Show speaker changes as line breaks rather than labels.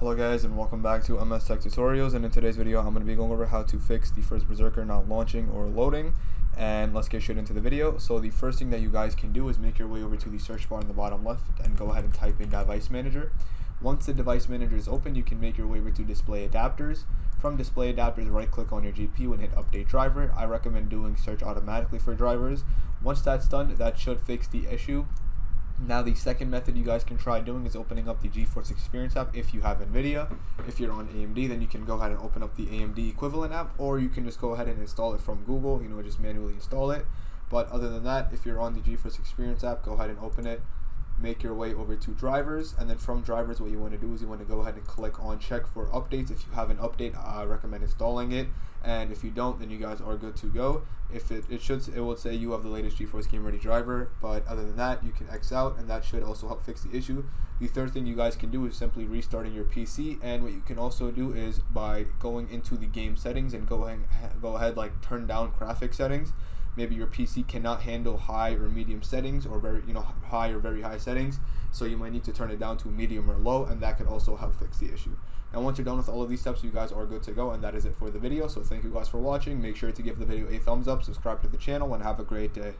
Hello guys and welcome back to MS Tech Tutorials, and in today's video I'm going to be going over how to fix the first Berserker not launching or loading. And let's get straight into the video. So the first thing that you guys can do is make your way over to the search bar in the bottom left and go ahead and type in device manager. Once the device manager is open, you can make your way over to display adapters. From display adapters, right click on your GPU and hit update driver. I recommend doing search automatically for drivers. Once that's done, that should fix the issue. Now the second method you guys can try doing is opening up the GeForce Experience app if you have NVIDIA. If you're on AMD, then you can go ahead and open up the AMD equivalent app, or you can just go ahead and install it from Google, just manually install it. But other than that, if you're on the GeForce Experience app, go ahead and open it. Make your way over to drivers, and then from drivers what you want to do is you want to go ahead and click on check for updates. If you have an update, I recommend installing it, and if you don't, then you guys are good to go. If it will say you have the latest GeForce Game Ready driver, but other than that you can X out, and that should also help fix the issue. The third thing you guys can do is simply restarting your PC, and what you can also do is by going into the game settings and go ahead like turn down graphic settings. Maybe your PC cannot handle high or medium settings, or very high or very high settings, so you might need to turn it down to medium or low, and that could also help fix the issue. Now once you're done with all of these steps, you guys are good to go, and that is it for the video. So thank you guys for watching. Make sure to give the video a thumbs up, subscribe to the channel, and have a great day.